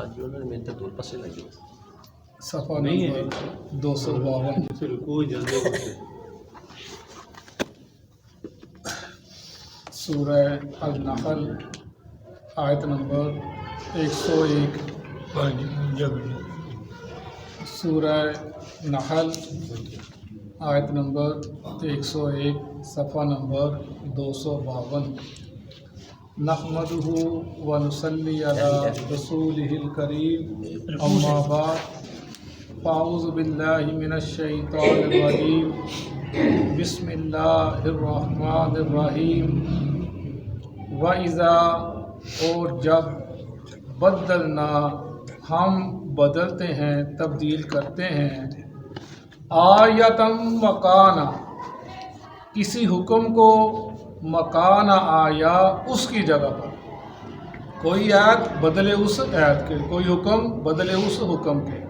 آدمی انہوں نے میرے دور پسے لگے صفحہ نمبر 252 سورہ النحل آیت نمبر 101 سورہ نحل آیت نمبر 101 صفحہ نمبر 252 نحمدہ ونصلی علی رسولہ الکریم اما بعد فاعوذ باللہ من الشیطان الرجیم بسم اللہ الرحمن الرحیم وَإِذَا اور جب بدلنا ہم بدلتے ہیں تبدیل کرتے ہیں آیتم مکانہ کسی حکم کو مکان آیا اس کی جگہ پر کوئی آیت بدلے اس آیت کے کوئی حکم بدلے اس حکم کے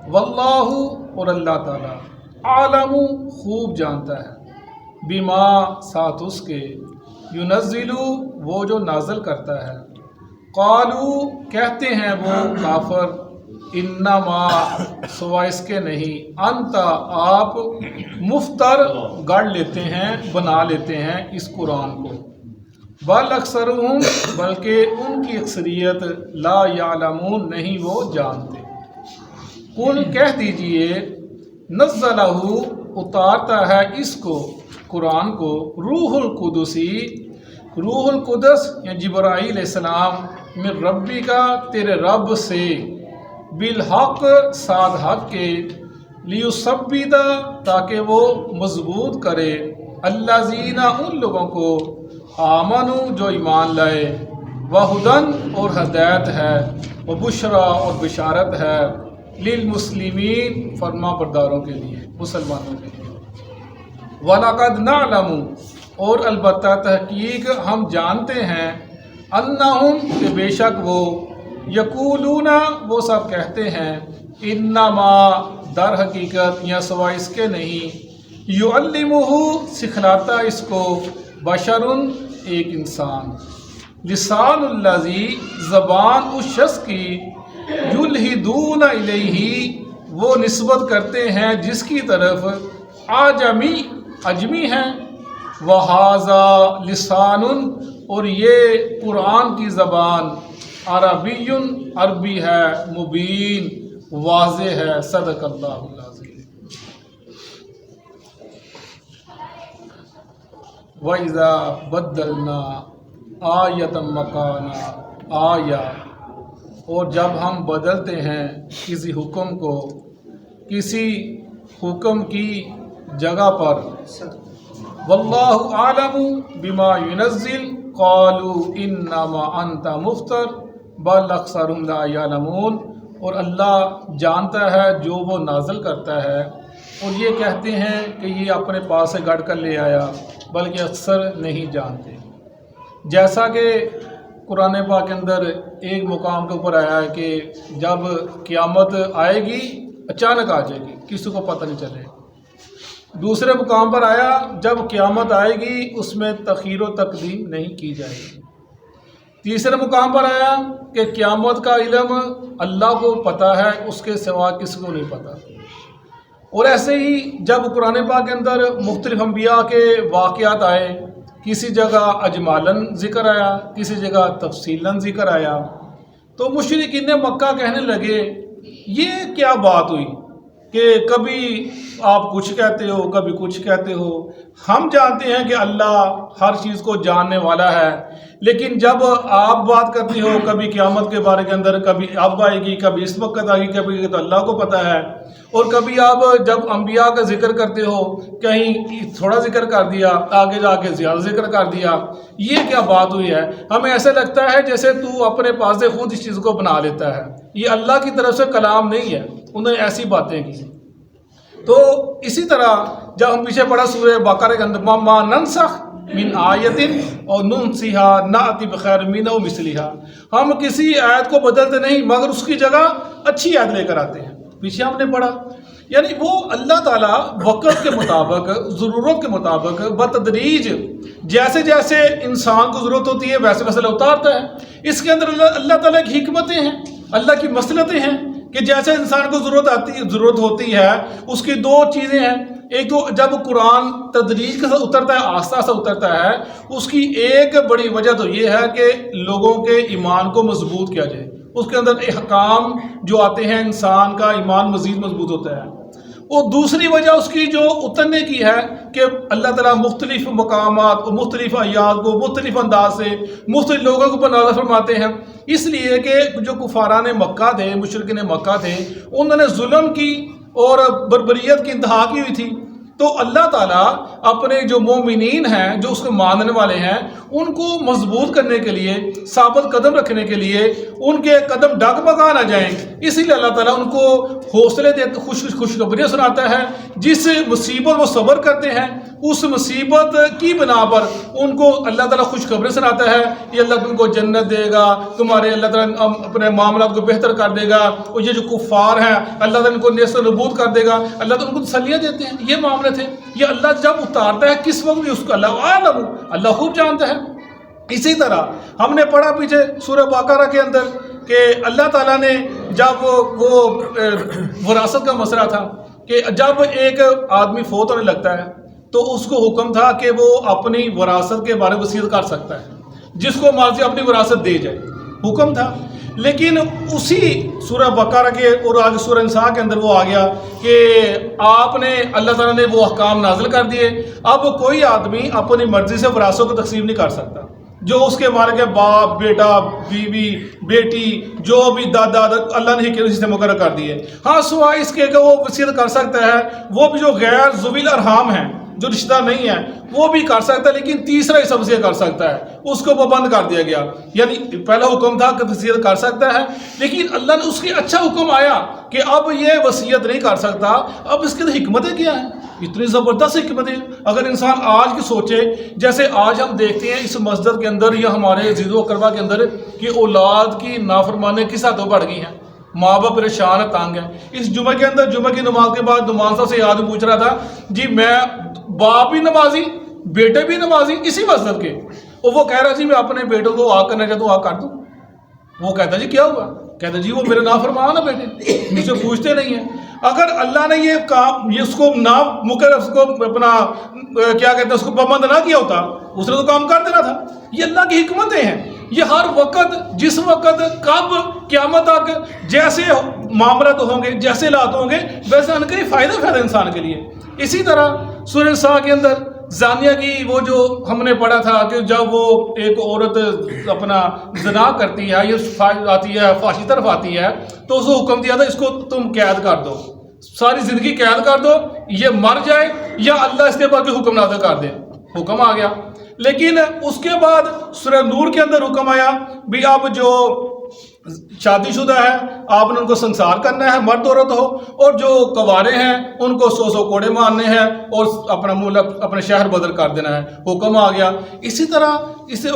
واللہ اور اللہ تعالی عالم خوب جانتا ہے بما ساتھ اس کے ینزل وہ جو نازل کرتا ہے قالو کہتے ہیں وہ کافر انما سوا اس کے نہیں انت آپ مفتر گڑھ لیتے ہیں بنا لیتے ہیں اس قرآن کو بل اکثرہم بلکہ ان کی اکثریت لا یعلمون نہیں وہ جانتے قل کہہ دیجئے نزلہ اتارتا ہے اس کو قرآن کو روح القدسی روح القدس یا جبرائیل علیہ السلام من ربی کا تیرے رب سے بالحق ساتھ حق کے لیثبت تاکہ وہ مضبوط کرے الذین ان لوگوں کو آمنو جو ایمان لائے وہدن اور ہدایت ہے وبشرا اور بشارت ہے للمسلمین فرما برداروں کے لیے مسلمانوں کے لیے وَلَقَدْ نَعْلَمُ اور البتہ تحقیق ہم جانتے ہیں انہم کہ بے شک وہ یقولون وہ سب کہتے ہیں انما در حقیقت یا سوا اس کے نہیں یعلمہ سکھلاتا اس کو بشرن ایک انسان لسان الذی زبان اس شخص کی یلحدون الیہ وہ نسبت کرتے ہیں جس کی طرف عجمی ہیں وہذا لسان اور یہ قرآن کی زبان عربی عربی ہے مبین واضح ہے صدق اللہ العظیم وَإِذَا بَدَّلْنَا آیَةً مَّكَانَ آیَةٍ اور جب ہم بدلتے ہیں کسی حکم کو کسی حکم کی جگہ پر واللہ عالم بما ينزل قالوا انما انت مفتر بل اکثرهم لا يعلمون اور اللہ جانتا ہے جو وہ نازل کرتا ہے اور یہ کہتے ہیں کہ یہ اپنے پاس سے گڑھ کر لے آیا بلکہ اکثر نہیں جانتے جیسا کہ قرآن پاک کے اندر ایک مقام کے اوپر آیا ہے کہ جب قیامت آئے گی اچانک آ جائے گی کسی کو پتہ نہیں چلے دوسرے مقام پر آیا جب قیامت آئے گی اس میں تخیر و تقدیم نہیں کی جائے گی تیسرے مقام پر آیا کہ قیامت کا علم اللہ کو پتہ ہے اس کے سوا کسی کو نہیں پتہ اور ایسے ہی جب قرآن پاک کے اندر مختلف انبیاء کے واقعات آئے کسی جگہ اجمالاً ذکر آیا کسی جگہ تفصیلاً ذکر آیا تو مشرکین مکہ کہنے لگے یہ کیا بات ہوئی کہ کبھی آپ کچھ کہتے ہو کبھی کچھ کہتے ہو ہم جانتے ہیں کہ اللہ ہر چیز کو جاننے والا ہے لیکن جب آپ بات کرتے ہو کبھی قیامت کے بارے کے اندر کبھی اب آئے گی کبھی اس وقت آئے گی کبھی تو اللہ کو پتہ ہے اور کبھی آپ جب انبیاء کا ذکر کرتے ہو کہیں تھوڑا ذکر کر دیا آگے جا کے زیادہ ذکر کر دیا یہ کیا بات ہوئی ہے ہمیں ایسے لگتا ہے جیسے تو اپنے پاس سے خود اس چیز کو بنا لیتا ہے یہ اللہ کی طرف سے کلام نہیں ہے انہوں نے ایسی باتیں کی تو اسی طرح جب ہم پیچھے پڑھا سورہ بقرہ کے اندر ما ننسخ من آیتن اور ننسیہا نأتی بخیر منہا مثلہا ہم کسی آیت کو بدلتے نہیں مگر اس کی جگہ اچھی آیت لے کر آتے ہیں پیچھے ہم نے پڑھا یعنی وہ اللہ تعالیٰ وقت کے مطابق ضرورت کے مطابق بتدریج جیسے جیسے انسان کو ضرورت ہوتی ہے ویسے ویسے اتارتا ہے اس کے اندر اللہ تعالیٰ کی حکمتیں ہیں اللہ کی مصلحتیں ہیں کہ جیسے انسان کو ضرورت ہوتی ہے، اس کی دو چیزیں ہیں. ایک تو جب قرآن تدریج کے ساتھ اترتا ہے، آہستہ آہستہ اترتا ہے، اس کی ایک بڑی وجہ تو یہ ہے کہ لوگوں کے ایمان کو مضبوط کیا جائے. اس کے اندر احکام جو آتے ہیں، انسان کا ایمان مزید مضبوط ہوتا ہے. اور دوسری وجہ اس کی جو اترنے کی ہے کہ اللہ تعالیٰ مختلف مقامات اور مختلف آیات کو مختلف انداز سے مختلف لوگوں کے اوپر نازل فرماتے ہیں. اس لیے کہ جو کفاران مکہ تھے، مشرکین مکہ تھے، انہوں نے ظلم کی اور بربریت کی انتہا کی ہوئی تھی. تو اللہ تعالیٰ اپنے جو مومنین ہیں، جو اس کو ماننے والے ہیں، ان کو مضبوط کرنے کے لیے، ثابت قدم رکھنے کے لیے، ان کے قدم ڈگمگا نہ جائیں، اسی لیے اللہ تعالیٰ ان کو حوصلے دیتے، خوشخبریاں سناتا ہے. جس مصیبت وہ صبر کرتے ہیں، اس مصیبت کی بنا پر ان کو اللہ تعالیٰ خوشخبری سناتا ہے. یہ اللہ تم کو جنت دے گا، تمہارے اللہ تعالیٰ اپنے معاملات کو بہتر کر دے گا، اور یہ جو کفار ہیں اللہ تعالیٰ ان کو نیست و نبود کر دے گا. اللہ تعالیٰ ان کو تسلیاں دیتے ہیں. یہ معاملے تھے. یہ اللہ جب اتارتا ہے کس وقت بھی، اس کو اللہ خوب جانتا ہے. اسی طرح ہم نے پڑھا پیچھے سورہ بقرہ کے اندر کہ اللہ تعالیٰ نے جب وہ وراثت کا مسئلہ تھا کہ جب ایک آدمی فوت ہونے لگتا ہے تو اس کو حکم تھا کہ وہ اپنی وراثت کے بارے میں وصیت کر سکتا ہے، جس کو مرضی اپنی وراثت دے جائے، حکم تھا. لیکن اسی سورہ بقرہ کے اور آگے سورہ نساء کے اندر وہ آ گیا کہ آپ نے اللہ تعالیٰ نے وہ احکام نازل کر دیے. اب کوئی آدمی اپنی مرضی سے وراثت کو تقسیم نہیں کر سکتا. جو اس کے مال کے باپ، بیٹا، بیوی، بیٹی، جو بھی دادا، اللہ نے ہی کسی سے مقرر کر دیے. ہاں سوائے اس کے کہ وہ وصیت کر سکتا ہے، وہ بھی جو غیر ذوی الارحام ہیں، جو رشتہ نہیں ہے، وہ بھی کر سکتا ہے، لیکن تیسرا حصہ وصیت کر سکتا ہے. اس کو پابند کر دیا گیا. یعنی پہلا حکم تھا کہ وصیت کر سکتا ہے، لیکن اللہ نے اس کے اچھا حکم آیا کہ اب یہ وصیت نہیں کر سکتا. اب اس کے حکمتیں کیا ہیں؟ اتنی زبردست حکمتیں. اگر انسان آج کی سوچے، جیسے آج ہم دیکھتے ہیں اس مسجد کے اندر یا ہمارے عزیز و اقربا کے اندر کہ اولاد کی نافرمانی کس حد بڑھ گئی ہیں، ماں باپ پریشان تانگ ہیں. اس جمعہ کے اندر، جمعہ کی نماز کے بعد نعمان صاحب سے یاد پوچھ رہا تھا، جی میں باپ بھی نمازی، بیٹے بھی نمازی اسی مسجد کے، اور وہ کہہ رہا جی میں اپنے بیٹوں کو آ کرنا چاہتا ہوں، آ کر دوں. وہ کہتا جی کیا ہوا؟ کہتا جی وہ میرے نافرمان ہے بیٹے، مجھ سے پوچھتے نہیں ہیں. اگر اللہ نے یہ کام، یہ اس کو نہ مقرر، اس کو اپنا کیا کہتے ہیں، اس کو پابند نہ کیا ہوتا، اس نے تو کام کر دینا تھا. یہ اللہ کی حکمتیں ہیں. یہ ہر وقت، جس وقت، کب، قیامت تک جیسے معاملات ہوں گے، جیسے حالات ہوں گے، ویسے ان کے فائدہ انسان کے لیے. اسی طرح سورہ نساء کے اندر زانیہ کی وہ جو ہم نے پڑھا تھا کہ جب وہ ایک عورت اپنا زنا کرتی ہے، یہ آتی ہے، فحاشی طرف آتی ہے، تو اس کو حکم دیا تھا اس کو تم قید کر دو، ساری زندگی قید کر دو، یہ مر جائے یا اللہ اس کے بعد کوئی حکم نازل کر دے. حکم آ گیا. لیکن اس کے بعد سورہ نور کے اندر حکم آیا بھی اب جو شادی شدہ ہے آپ نے ان کو سنسار کرنا ہے، مرد عورت ہو، اور جو کوارے ہیں ان کو 100 کوڑے مارنے ہیں اور اپنا ملک، اپنے شہر بدل کر دینا ہے. حکم آ گیا. اسی طرح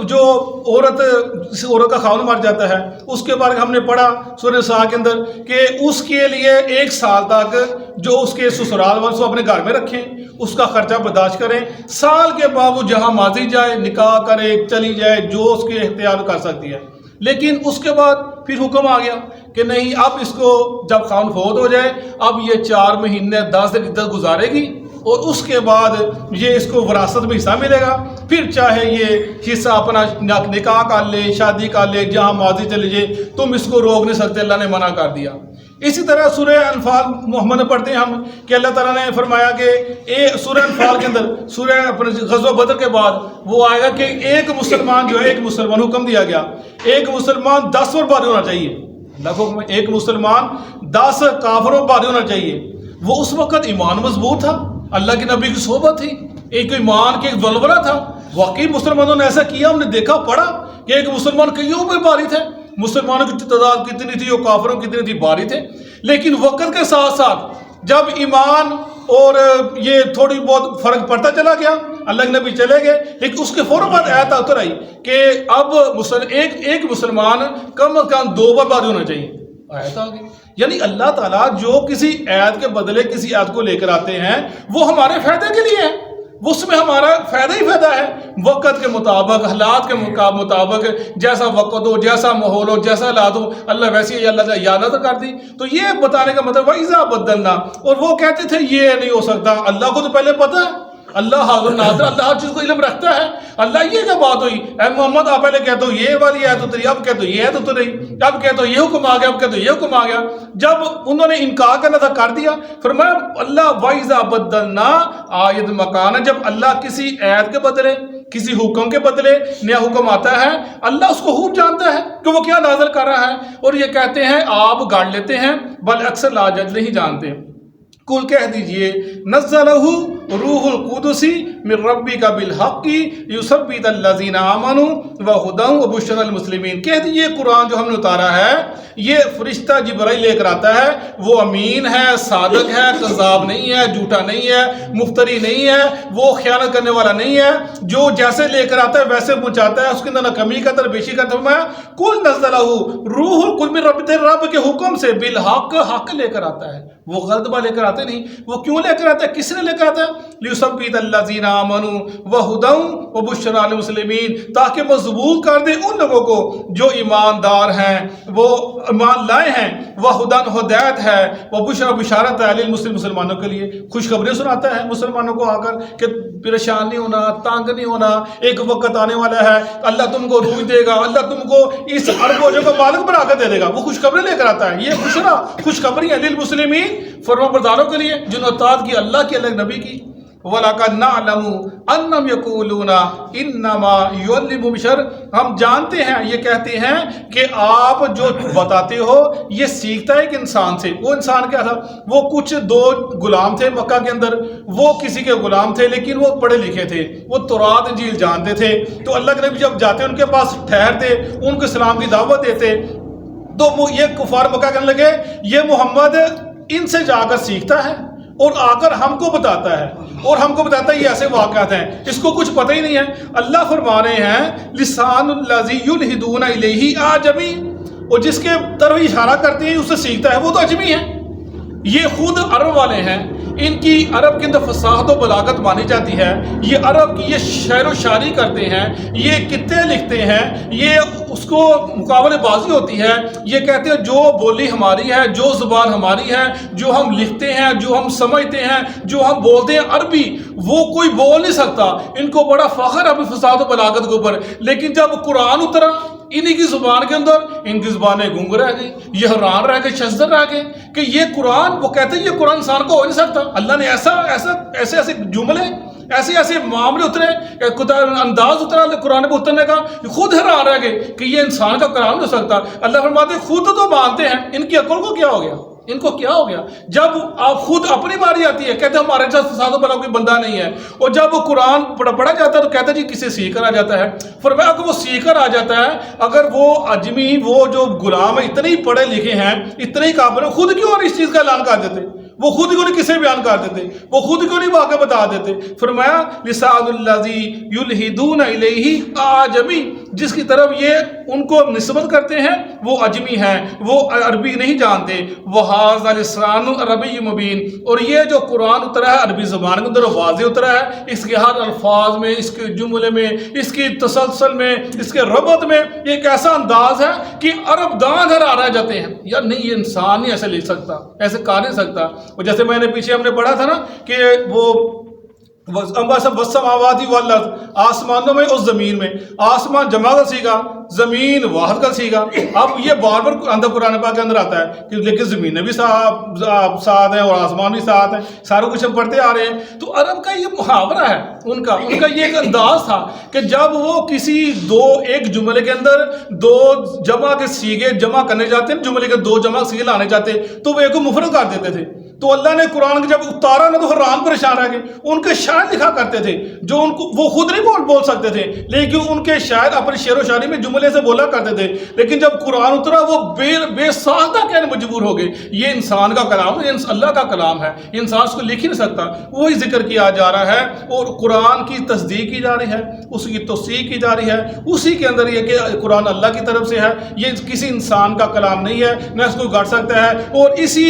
جو عورت کا خاوند مر جاتا ہے، اس کے بارے ہم نے پڑھا سورہ نساء کے اندر کہ اس کے لیے 1 سال تک جو اس کے سسرال والے اپنے گھر میں رکھیں، اس کا خرچہ برداشت کریں. سال کے بعد وہ جہاں ماضی جائے، نکاح کرے، چلی جائے، جو اس کے اختیار کر سکتی ہے. لیکن اس کے بعد پھر حکم آ گیا کہ نہیں، اب اس کو جب خاوند فوت ہو جائے، اب یہ 4 مہینے 10 دن عدت گزارے گی، اور اس کے بعد یہ اس کو وراثت میں حصہ ملے گا. پھر چاہے یہ حصہ اپنا نکاح کر لے، شادی کر لے، جہاں ماضی چلے جائے، تم اس کو روک نہیں سکتے، اللہ نے منع کر دیا. اسی طرح سورہ انفال محمد میں پڑھتے ہیں ہم کہ اللہ تعالیٰ نے فرمایا کہ سورہ انفال کے اندر، سورہ اپنے غزوہ بدر کے بعد وہ آئے گا کہ ایک مسلمان جو ہے، ایک مسلمان حکم دیا گیا، ایک مسلمان 10 پر باری ہونا چاہیے. اللہ کو ایک مسلمان 10 کافروں پر باری ہونا چاہیے. وہ اس وقت ایمان مضبوط تھا، اللہ کے نبی کی صحبت تھی، ایک ایمان کے ایک ولولہ تھا. واقعی مسلمانوں نے ایسا کیا، ہم نے دیکھا پڑھا کہ ایک مسلمان کئیوں پہ باری تھے. مسلمانوں کی تعداد کتنی تھی اور کافروں کتنی تھی، باری تھے. لیکن وقت کے ساتھ ساتھ جب ایمان اور یہ تھوڑی بہت فرق پڑتا چلا گیا، اللہ کے نبی چلے گئے، لیکن اس کے فوراً بعد آیت اتر آئی کہ اب ایک مسلمان کم از کم 2 بار باری ہونا چاہیے. آیت آ گئی. یعنی اللہ تعالیٰ جو کسی آیت کے بدلے کسی آیت کو لے کر آتے ہیں وہ ہمارے فائدے کے لیے ہے. اس میں ہمارا فائدہ ہی فائدہ ہے. وقت کے مطابق، حالات کے مطابق، جیسا وقت ہو، جیسا ماحول ہو، جیسا حالات ہو، اللہ ویسی ہی اللہ نے یاد کر دی. تو یہ بتانے کا مطلب وَإِذَا بَدَّلْنَا. اور وہ کہتے تھے یہ نہیں ہو سکتا. اللہ کو تو پہلے پتہ ہے، اللہ حاضر ناظر، اللہ ہر چیز کو علم رکھتا ہے. اللہ یہ کیا بات ہوئی، اے محمد آپ پہلے کہتے ہو یہ والی ہے تو تیری، اب کہتے ہو یہ ہے تو نہیں، اب کہتے ہو یہ حکم آ گیا، اب کہتے ہو یہ حکم آ گیا. جب انہوں نے انکار کرنا تھا کر دیا. فرمایا اللہ وَإِذَا بَدَّلْنَا آیت مکان، جب اللہ کسی آیت کے بدلے، کسی حکم کے بدلے نیا حکم آتا ہے، اللہ اس کو خوب جانتا ہے کہ وہ کیا نازل کر رہا ہے. اور یہ کہتے ہیں آپ گاڑ لیتے ہیں، بل اکثر لاجج نہیں جانتے. کل کہہ دیجئے نزلہ روح القدس من ربک بالحق یثبت الذین آمنوا وہدی وبشری للمسلمین. کہہ دیجئے قرآن جو ہم نے اتارا ہے یہ فرشتہ جبرائیل لے کر آتا ہے، وہ امین ہے، صادق ہے، کذاب نہیں ہے، جھوٹا نہیں ہے، مفتری نہیں ہے، وہ خیانت کرنے والا نہیں ہے، جو جیسے لے کر آتا ہے ویسے پہنچاتا ہے، اس کے اندر نہ کمی کرتا ہے نہ بیشی کرتا ہے. فرمایا کل نزلہ روح القدس من رب، تیرے رب کے حکم سے، بالحق، حق لے کر آتا ہے. وہ غلط بات لے کر آتے نہیں. وہ کیوں لے کر آتا ہے، کس نے لے کر آتا ہے؟ لیثبت الذین آمنوا وہدی وبشری للمسلمین، تاکہ مضبوط کر دے ان لوگوں کو جو ایماندار ہیں، وہ ایمان لائے ہیں، وہدی ہدایت ہے، وبشری بشارت ہے للمسلمین، مسلمانوں کے لیے خوشخبری سناتا ہے مسلمانوں کو آ کر کہ پریشان نہیں ہونا، تنگ نہیں ہونا، ایک وقت آنے والا ہے اللہ تم کو روح دے گا، اللہ تم کو اس ارب و کا مالک بنا کر دے دے گا. وہ خوشخبری لے کر آتا ہے. یہ خوشخبری ہے للمسلمین، فرما برداروں کے لیے جنہوں نے اطاعت کی اللہ کی، اللہ نبی کی. وَلَقَدْ نَعْلَمُ أَنَّهُمْ يَقُولُونَ إِنَّمَا يُعَلِّمُهُ بشر، ہم جانتے ہیں، یہ کہتے ہیں کہ آپ جو بتاتے ہو یہ سیکھتا ہے ایک انسان سے. وہ انسان کیا تھا؟ وہ کچھ دو غلام تھے مکہ کے اندر، وہ کسی کے غلام تھے لیکن وہ پڑھے لکھے تھے، وہ تورات انجیل جانتے تھے. تو اللہ کے نبی جب جاتے ان کے پاس ٹھہرتے، ان کو اسلام کی دعوت دیتے، تو یہ کفار مکہ کہنے لگے یہ محمد ان سے جا کر سیکھتا ہے اور آ کر ہم کو بتاتا ہے، اور ہم کو بتاتا ہے یہ ایسے واقعات ہیں، اس کو کچھ پتہ ہی نہیں ہے. اللہ فرما رہے ہیں لسان الذی یلحدون الیہ اعجمی، اور جس کے طرف اشارہ کرتے ہیں اس سے سیکھتا ہے وہ تو اجمی ہے. یہ خود عرب والے ہیں، ان کی عرب کے اندر فصاحت و بلاغت مانی جاتی ہے. یہ عرب کی یہ شعر و شاعری کرتے ہیں، یہ کتے لکھتے ہیں، یہ اس کو مقابلے بازی ہوتی ہے. یہ کہتے ہیں جو بولی ہماری ہے، جو زبان ہماری ہے، جو ہم لکھتے ہیں، جو ہم سمجھتے ہیں، جو ہم بولتے ہیں عربی، وہ کوئی بول نہیں سکتا. ان کو بڑا فخر ہے اپنی فصاحت و بلاغت کے اوپر. لیکن جب قرآن اترا انہی کی زبان کے اندر، ان کی زبانیں گونگ رہ گئی، یہ حیران رہ گئے، شزدر رہ گئے کہ یہ قرآن، وہ کہتے ہیں یہ قرآن انسان کو ہو نہیں سکتا. اللہ نے ایسے جملے، ایسے معاملے اترے، انداز اترا قرآن پہ اترنے کا، خود حیران رہ گئے کہ یہ انسان کا کلام نہیں ہو سکتا. اللہ فرماتے خود تو مانتے ہیں، ان کی عقل کو کیا ہو گیا، ان کو کیا ہو گیا؟ جب آپ خود اپنی باری آتی ہے کہتے ہیں ہمارے ساتھ فساد و بلا کوئی بندہ نہیں ہے، اور جب وہ قرآن پڑھا جاتا ہے تو کہتے ہیں جی کسے سیکھ کر آ جاتا ہے. فرمایا اگر وہ سیکھ کر آ جاتا ہے، اگر وہ اجمی، وہ جو غلام ہے اتنے ہی پڑھے لکھے ہیں، اتنے ہی قابل ہیں، خود کیوں اور اس چیز کا اعلان کر دیتے؟ وہ خود کیوں نہیں کسے بیان کر دیتے؟ وہ خود کیوں نہیں واقعہ بتا دیتے؟ فرمایا لسان الذی یلحدون الیہ اعجمی، جس کی طرف یہ ان کو نسبت کرتے ہیں وہ اجمی ہیں، وہ عربی نہیں جانتے. وہذا لسان عربی مبین، اور یہ جو قرآن اترا ہے عربی زبان کے اندر واضح اترا ہے. اس کے ہر الفاظ میں، اس کے جملے میں، اس کی تسلسل میں، اس کے ربط میں ایک ایسا انداز ہے کہ عرب دان رہ جاتے ہیں یار نہیں یہ انسان نہیں ایسے لکھ سکتا، ایسے کہہ نہیں سکتا. اور جیسے میں نے پیچھے ہم نے پڑھا تھا نا کہ وہ والسماوات والارض، آسمانوں میں اور زمین میں، آسمان جمع کا سیگا، زمین واحد کا سیگا. اب یہ بار بار اندر قرآن پاک کے اندر آتا ہے کہ لیکن زمینیں بھی ساتھ ہیں اور آسمان بھی ساتھ ہیں، سارا کچھ ہم پڑھتے آ رہے ہیں. تو عرب کا یہ محاورہ ہے، ان کا یہ ایک انداز تھا کہ جب وہ کسی ایک جملے کے اندر دو جمع کے سیگے جمع کرنے جاتے ہیں، جملے کے دو جمع سیگے لانے جاتے تو وہ ایک کو مفرد کر دیتے تھے. تو اللہ نے قرآن کے جب اتارا نا تو حیران پریشان رہ گئے. ان کے شاعر لکھا کرتے تھے جو ان کو وہ خود نہیں بول سکتے تھے، لیکن ان کے شاعر اپنے شعر و شاعری میں جملے سے بولا کرتے تھے. لیکن جب قرآن اترا وہ بے ساختہ کہنے مجبور ہو گئے یہ انسان کا کلام ہے، یہ اللہ کا کلام ہے، انسان اس کو لکھ ہی نہیں سکتا. وہی ذکر کیا جا رہا ہے اور قرآن کی تصدیق کی جا رہی ہے، اس کی توثیق کی جا رہی ہے. اسی کے اندر یہ کہ قرآن اللہ کی طرف سے ہے، یہ کسی انسان کا کلام نہیں ہے، نہ اس کو گھڑ سکتا ہے. اور اسی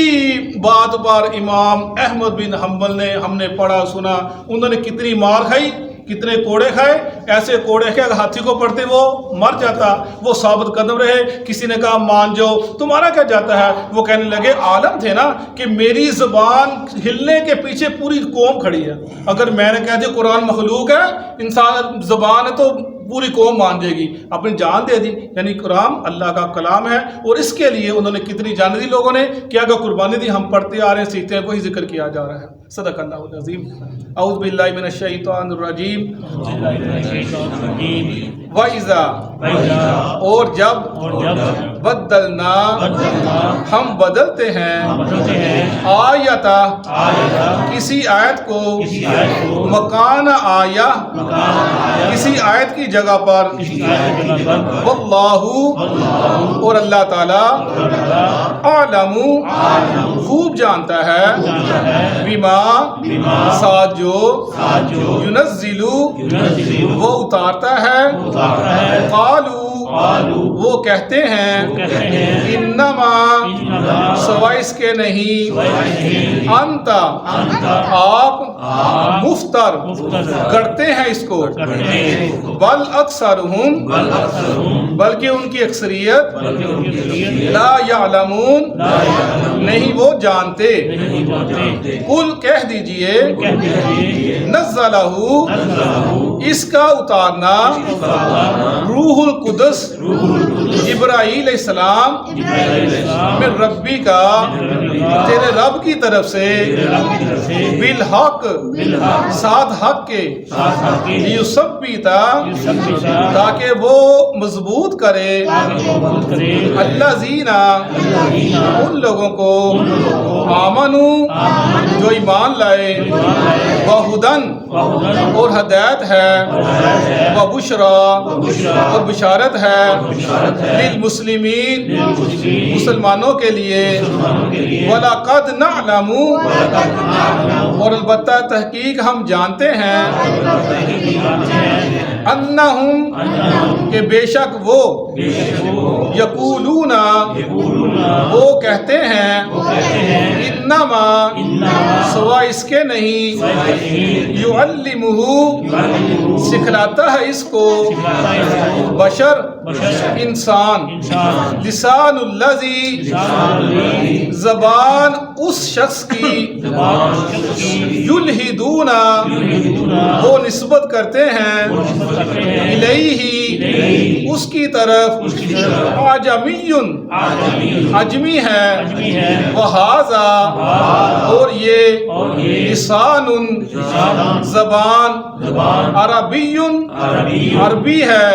بات پر اور امام احمد بن حنبل نے ہم نے پڑھا سنا، انہوں نے کتنی مار کھائی، کتنے کوڑے کھائے، ایسے کوڑے کہ اگر ہاتھی کو پڑتے وہ مر جاتا، وہ ثابت قدم رہے۔ کسی نے کہا مان جاؤ، تمہارا کیا جاتا ہے؟ وہ کہنے لگے عالم تھے نا کہ میری زبان ہلنے کے پیچھے پوری قوم کھڑی ہے، اگر میں نے کہہ دیا قرآن مخلوق ہے، انسان زبان ہے، تو پوری قوم مان جائے گی، اپنی جان دے دی۔ یعنی قرآن اللہ کا کلام ہے، اور اس کے لیے انہوں نے کتنی جان دی، لوگوں نے کیا قربانی دی، ہم پڑھتے آ رہے ہیں، سیکھتے ہیں، وہی ذکر کیا جا رہا ہے۔ صدق اللہ العظیم۔ اعوذ باللہ من الشیطان الرجیم۔ وَإِذَا اور جب بدلنا ہم بدلتے ہیں آیتا کسی آیت کو مکان آیا کسی آیت کی جگہ پر، واللہ اور اللہ تعالی عالم خوب جانتا ہے، بما ساتھ جو ینزل وہ اتارتا ہے، قالو وہ کہتے ہیں، انما سوائے اس کے نہیں، انت آپ مفتر کرتے ہیں اس کو، بل اکثرہم بلکہ ان کی اکثریت، لا یعلمون نہیں وہ جانتے، قل کہہ دیجئے، نزلہ اس کا اتارنا، روح القدس جبرائیل علیہ السلام، من ربی کا تیرے رب کی طرف سے، بالحق ساتھ حق کے، لیثبتا تاکہ وہ مضبوط کرے، الذین ان لوگوں کو، آمنو جو ایمان لائے، وہدن اور ہدایت ہے، وبشرا اور بشارت ہے، للمسلمین مسلمانوں کے لیے، وَلَقَدْ نَعْلَمُ اور البتہ تحقیق ہم جانتے ہیں، انہم کہ بے شک وہ، یقولون وہ کہتے ہیں، انما سوائے اس کے نہیں، یعلمہ سکھلاتا ہے اس کو، بشر انسان، لسان الذی زبان اس شخص کی، یلحدون وہ نسبت کرتے ہیں، الیہ اس کی طرف، اعجمی عجمی ہے، وہذا اور یہ، لسان زبان، عربی عربی ہے،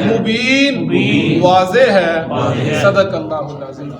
مبین واضح ہے۔ صدق اللہ العظیم۔